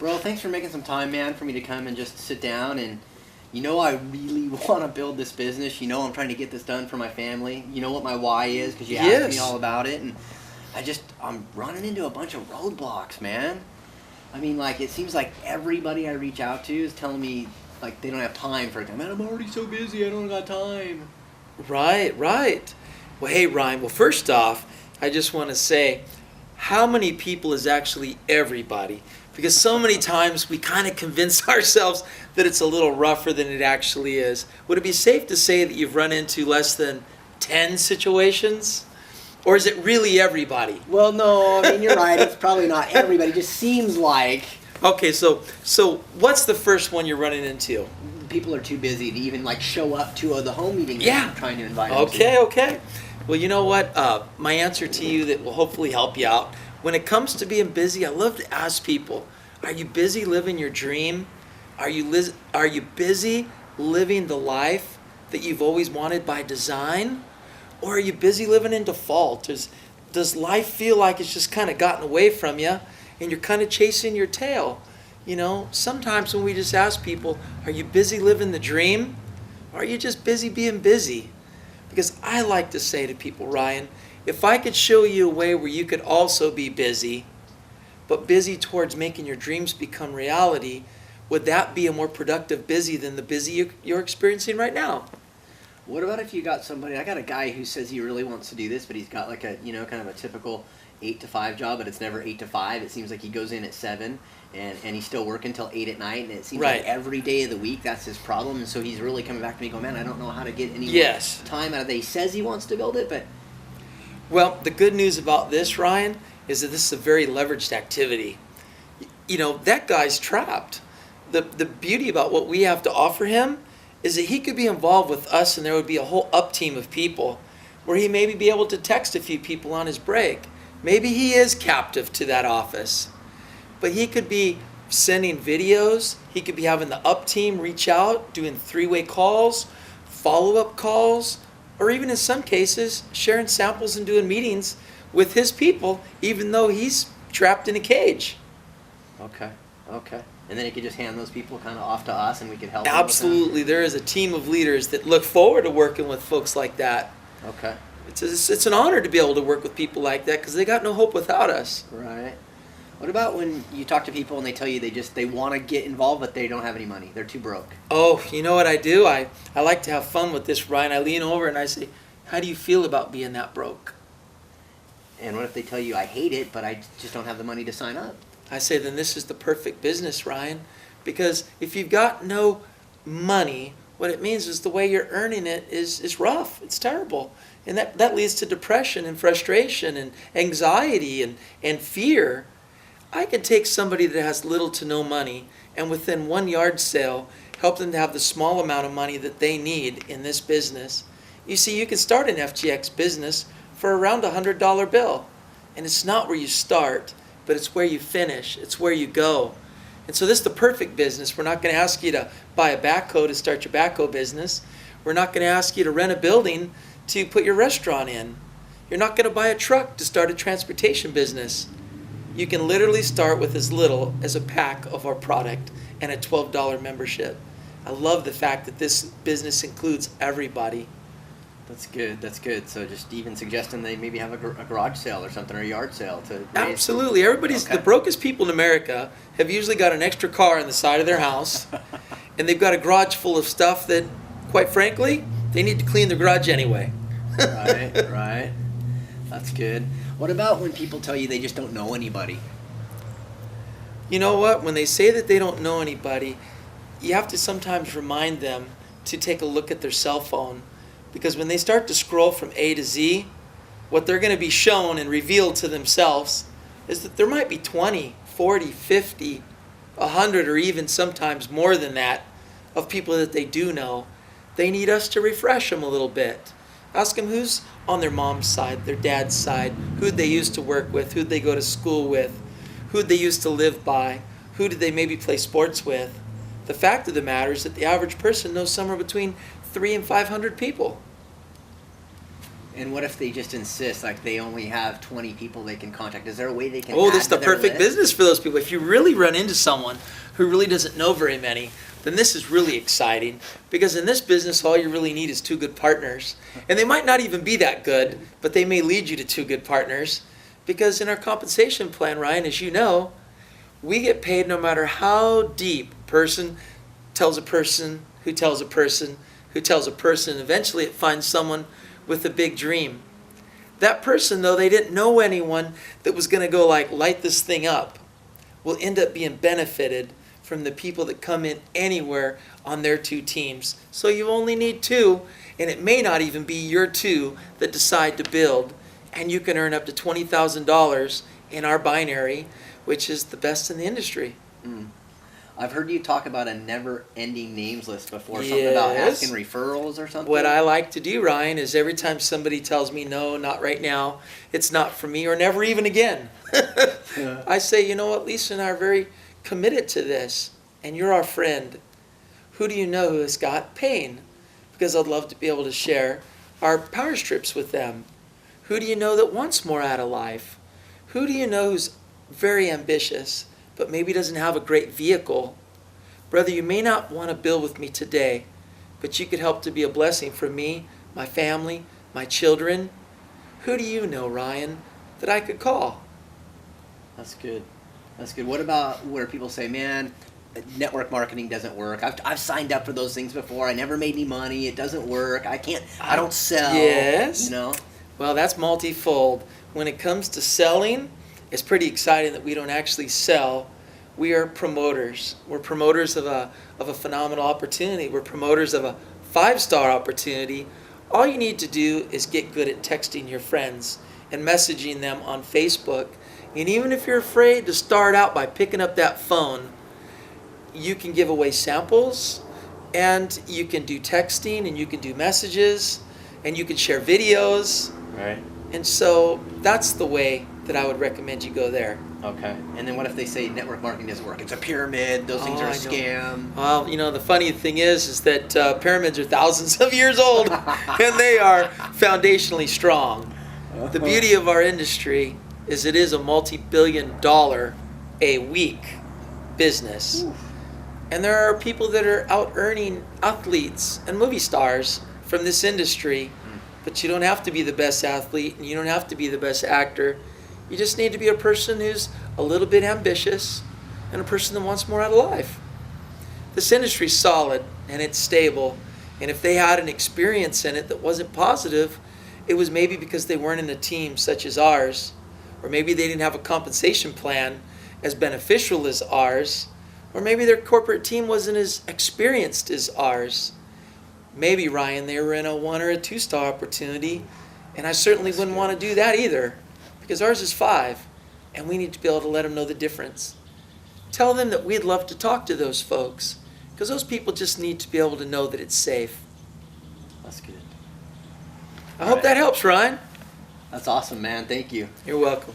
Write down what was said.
Bro, thanks for making some time, man, for me to come and just sit down. And I really want to build this business. I'm trying to get this done for my family. You know what my why is because you asked me all about it. And I'm running into a bunch of roadblocks, man. I mean, it seems like everybody I reach out to is telling me, they don't have time for it. Man, I'm already so busy, I don't got time. Right. Well, hey, Ryan, first off, I just want to say, how many people is actually everybody? Because so many times we kind of convince ourselves that it's a little rougher than it actually is. Would it be safe to say that you've run into less than 10 situations? Or is it really everybody? Well, no, I mean, you're right. It's probably not everybody. It just seems like... Okay, so what's the first one you're running into? People are too busy to even show up to the home meeting that I'm trying to invite them to. Okay. Well, you know what? My answer to you that will hopefully help you out. When it comes to being busy, I love to ask people, are you busy living your dream? Are you busy living the life that you've always wanted by design? Or are you busy living in default? Does life feel like it's just kind of gotten away from you and you're kind of chasing your tail? Sometimes when we just ask people, are you busy living the dream? Or are you just busy being busy? Because I like to say to people, Ryan, if I could show you a way where you could also be busy, but busy towards making your dreams become reality, would that be a more productive busy than the busy you're experiencing right now? What about if you got somebody, I got a guy who says he really wants to do this, but he's got kind of a typical 8 to 5 job, but it's never 8 to 5. It seems like he goes in at 7 and he's still working till 8 at night, and it seems like every day of the week that's his problem. And so he's really coming back to me going, man, I don't know how to get any more time out of it. He says he wants to build it, but... Well, the good news about this, Ryan, is that this is a very leveraged activity. That guy's trapped. The beauty about what we have to offer him is that he could be involved with us and there would be a whole up team of people where he maybe be able to text a few people on his break. Maybe he is captive to that office, but he could be sending videos. He could be having the up team reach out, doing 3-way calls, follow-up calls, or even in some cases, sharing samples and doing meetings with his people, even though he's trapped in a cage. Okay. And then he could just hand those people kind of off to us and we could help Absolutely. There is a team of leaders that look forward to working with folks like that. Okay. It's an honor to be able to work with people like that because they got no hope without us. Right. What about when you talk to people and they tell you they want to get involved but they don't have any money? They're too broke. Oh, you know what I do? I like to have fun with this, Ryan. I lean over and I say, how do you feel about being that broke? And what if they tell you, I hate it, but I just don't have the money to sign up? I say, then this is the perfect business, Ryan. Because if you've got no money, what it means is the way you're earning it is rough. It's terrible. And that leads to depression and frustration and anxiety and fear. I can take somebody that has little to no money and within one yard sale, help them to have the small amount of money that they need in this business. You see, you can start an FGX business for around $100 bill. And it's not where you start, but it's where you finish. It's where you go. And so this is the perfect business. We're not going to ask you to buy a backhoe to start your backhoe business. We're not going to ask you to rent a building to put your restaurant in. You're not going to buy a truck to start a transportation business. You can literally start with as little as a pack of our product and a $12 membership. I love the fact that this business includes everybody. That's good. So just even suggesting they maybe have a garage sale or something, or a yard sale to Absolutely. Everybody's the brokest people in America have usually got an extra car on the side of their house, and they've got a garage full of stuff that, quite frankly, they need to clean the garage anyway. Right. That's good. What about when people tell you they just don't know anybody? You know what? When they say that they don't know anybody, you have to sometimes remind them to take a look at their cell phone. Because when they start to scroll from A to Z, what they're going to be shown and revealed to themselves is that there might be 20, 40, 50, 100, or even sometimes more than that of people that they do know. They need us to refresh them a little bit. Ask them who's on their mom's side, their dad's side, who they used to work with, who they go to school with, who they used to live by, who did they maybe play sports with. The fact of the matter is that the average person knows somewhere between 300 and 500 people. And what if they just insist, like they only have 20 people they can contact? Is there a way they can? Oh, add this is the to their perfect list? business for those people. If you really run into someone who really doesn't know very many, then this is really exciting, because in this business, all you really need is 2 good partners. And they might not even be that good, but they may lead you to 2 good partners. Because in our compensation plan, Ryan, as you know, we get paid no matter how deep a person tells a person who tells a person who tells a person. Eventually it finds someone with a big dream. That person, though they didn't know anyone that was going to go like light this thing up, will end up being benefited from the people that come in anywhere on their 2 teams. So you only need 2, and it may not even be your 2 that decide to build, and you can earn up to $20,000 in our binary, which is the best in the industry. I've heard you talk about a never-ending names list before. Something about asking referrals or something. What I like to do, Ryan, is every time somebody tells me, no, not right now, it's not for me, or never even again, I say, you know what, Lisa and I are very committed to this, and you're our friend. Who do you know who has got pain? Because I'd love to be able to share our power strips with them. Who do you know that wants more out of life? Who do you know who's very ambitious, but maybe doesn't have a great vehicle? Brother, you may not want to build with me today, but you could help to be a blessing for me, my family, my children. Who do you know, Ryan, that I could call? That's good. That's good. What about where people say, man, network marketing doesn't work. I've signed up for those things before. I never made any money. It doesn't work. I don't sell. Yes. You know? Well, that's multifold. When it comes to selling, it's pretty exciting that we don't actually sell. We are promoters. We're promoters of a phenomenal opportunity. We're promoters of a 5-star opportunity. All you need to do is get good at texting your friends and messaging them on Facebook. And even if you're afraid to start out by picking up that phone, you can give away samples, and you can do texting, and you can do messages, and you can share videos. Right. And so that's the way that I would recommend you go there. Okay. And then what if they say network marketing doesn't work? It's a pyramid. Those things are a scam. Well, you know, the funny thing is that pyramids are thousands of years old, and they are foundationally strong. The beauty of our industry is it is a multi-billion-dollar a week business. Oof. And there are people that are out earning athletes and movie stars from this industry, but you don't have to be the best athlete, and you don't have to be the best actor. You just need to be a person who's a little bit ambitious and a person that wants more out of life. This industry's solid and it's stable, and if they had an experience in it that wasn't positive, it was maybe because they weren't in a team such as ours, or maybe they didn't have a compensation plan as beneficial as ours, or maybe their corporate team wasn't as experienced as ours. Maybe, Ryan, they were in a 1 or a 2-star opportunity, and I certainly wouldn't want to do that either, because ours is 5, and we need to be able to let them know the difference. Tell them that we'd love to talk to those folks, because those people just need to be able to know that it's safe. That's good. I hope that helps, Ryan. That's awesome, man. Thank you. You're welcome.